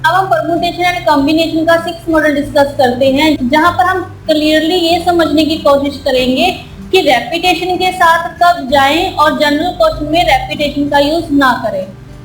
अब हम permutation and combination का 6 मॉडल डिस्कस करते हैं, जहां पर हम क्लियरली ये समझने की कोशिश करेंगे कि रेपिटेशन के साथ कब जाएं और जनरल क्वेश्चन में रेपिटेशन का यूज ना करें।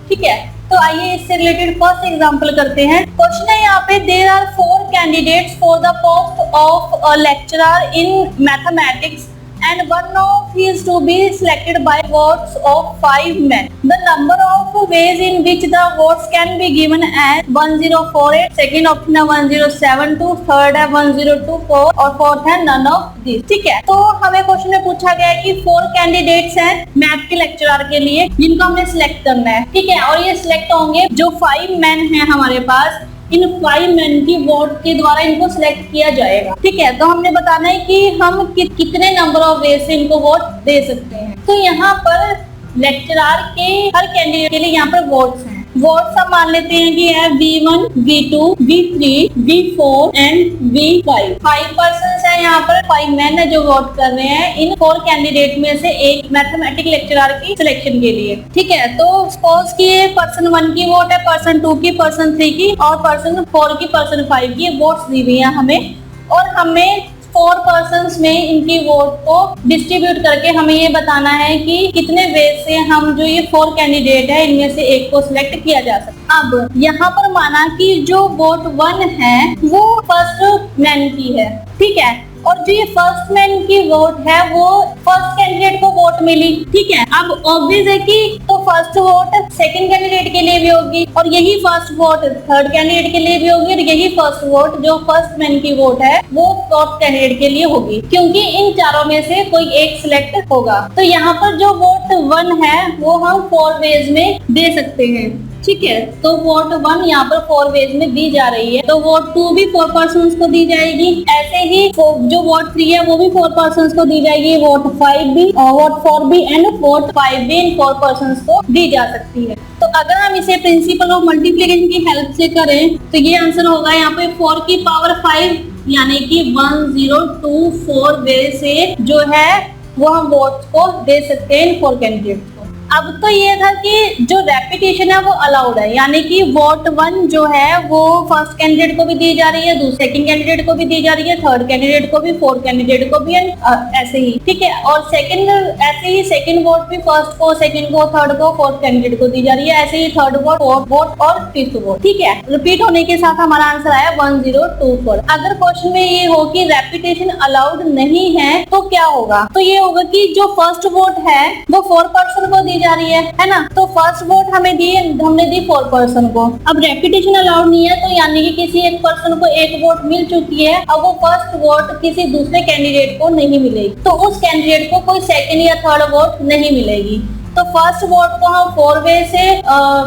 ठीक है, तो आइए इससे रिलेटेड फर्स्ट एग्जांपल करते हैं। क्वेश्चन है यहाँ पे, there are 4 candidates for the post of a lecturer in mathematics and one of is to be selected by votes of 5 men. The number of ways in which the votes can be given as 1048, second option है 1072, third है 1024 और fourth है none of these। ठीक है, तो हमें question में पूछा गया है कि 4 कैंडिडेट्स हैं मैथ के लेक्चरर के लिए जिनको हमें सिलेक्ट करना है। ठीक है, और ये सिलेक्ट होंगे जो 5 मैन हैं हमारे पास, इन 5 मैन की वोट के द्वारा इनको सिलेक्ट किया जाएगा। ठीक है, तो हमने बताना है कि हम कितने नंबर ऑफ वे से इनको वोट दे सकते हैं। तो यहाँ पर लेक्चरर के हर कैंडिडेट के लिए यहाँ पर वोट्स हैं। वोट्स हम मान लेते हैं कि है V1, V2, V3, V4 and V5। 5 person है यहाँ पर, 5 मैन है जो वोट कर रहे हैं इन 4 कैंडिडेट में से एक मैथमेटिक्स लेक्चरर की सिलेक्शन के लिए। ठीक है, तो सपोज कि पर्सन 1 की वोट है, पर्सन 2 की, पर्सन 3 की और पर्सन 4 की, पर्सन 5 की वोट्स दी हुई है हमें, और हमें 4 पर्सन्स में इनकी वोट को डिस्ट्रीब्यूट करके हमें ये बताना है कि कितने वे से हम जो ये 4 कैंडिडेट है इनमें से एक को सिलेक्ट किया जा सकता है। अब यहाँ पर माना कि जो वोट 1 है वो फर्स्ट मैन की है। ठीक है, और जो ये फर्स्ट मैन की वोट है वो फर्स्ट कैंडिडेट को वोट मिली। ठीक है, अब ऑब्वियस है कि तो फर्स्ट वोट सेकंड कैंडिडेट के लिए भी होगी और यही फर्स्ट वोट थर्ड कैंडिडेट के लिए भी होगी और यही फर्स्ट वोट जो फर्स्ट मैन की वोट है वो फोर्थ कैंडिडेट के लिए होगी, क्योंकि इन चारों में से कोई एक सिलेक्ट होगा। तो यहाँ पर जो वोट 1 है वो हम 4 वेज में दे सकते हैं। ठीक है, तो वोट 1 यहाँ पर 4 वेज में दी जा रही है, तो वोट 2 भी 4 पर्सन्स को दी जाएगी, ऐसे ही जो वोट 3 है वो भी 4 पर्सन्स को दी जाएगी, वोट 5 भी, वोट 4 भी एंड वोट 5 भी इन 4 पर्सन्स को दी जा सकती है। तो अगर हम इसे प्रिंसिपल ऑफ मल्टीप्लिकेशन की हेल्प से करें तो ये आंसर होगा यहाँ पे 4 की पावर 5 यानी कि 1024 वे से जो है वो हम वोट को दे सकते हैं इन 4 कैंडिडेट को। अब तो ये था कि जो रेपिटेशन है वो अलाउड है, यानी कि वोट 1 जो है वो फर्स्ट कैंडिडेट को भी दी जा रही है, दूसरे सेकंड कैंडिडेट को भी दी जा रही है, थर्ड कैंडिडेट को भी, फोर्थ कैंडिडेट को भी, ऐसे ही। ठीक है, और सेकंड ऐसे ही सेकंड वोट भी फर्स्ट को, सेकंड को, थर्ड को, फोर्थ कैंडिडेट को दी जा रही है, ऐसे ही थर्ड वोट, फोर्थ वोट और फिफ्थ वोट। ठीक है, रिपीट होने के साथ हमारा आंसर आया 1024। अगर क्वेश्चन में ये हो कि रेपिटेशन अलाउड नहीं है तो क्या होगा, तो ये होगा कि जो फर्स्ट वोट है वो 4 पर्सन को जा रही है ना, तो फर्स्ट वोट हमने दी 4 पर्सन को। अब रेपिटेशन अलाउड नहीं है तो यानी कि किसी एक पर्सन को एक वोट मिल चुकी है, अब वो फर्स्ट वोट किसी दूसरे कैंडिडेट को नहीं मिलेगी, तो उस कैंडिडेट को कोई सेकंड या थर्ड वोट नहीं मिलेगी। तो फर्स्ट वोट को हम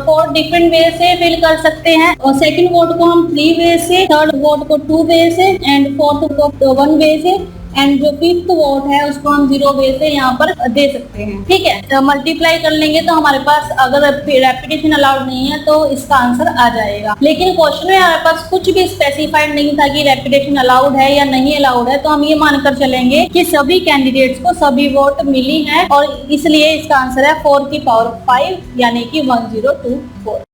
4 डिफरेंट वे से फिल कर सकते हैं, और सेकंड वोट को हम 3 वे से, थर्ड वोट को 2 वे से एंड फोर्थ को 1 वे से, एंड जो फिफ्थ वोट है उसको हम 0 वे से यहाँ पर दे सकते हैं। ठीक है, तो मल्टीप्लाई कर लेंगे तो हमारे पास अगर रेपिटेशन अलाउड नहीं है तो इसका आंसर आ जाएगा। लेकिन क्वेश्चन में हमारे पास कुछ भी स्पेसिफाइड नहीं था कि रेपिटेशन अलाउड है या नहीं अलाउड है, तो हम ये मानकर चलेंगे कि सभी कैंडिडेट्स को सभी वोट मिली है और इसलिए इसका आंसर है 4 की पावर 5 यानी कि 1024।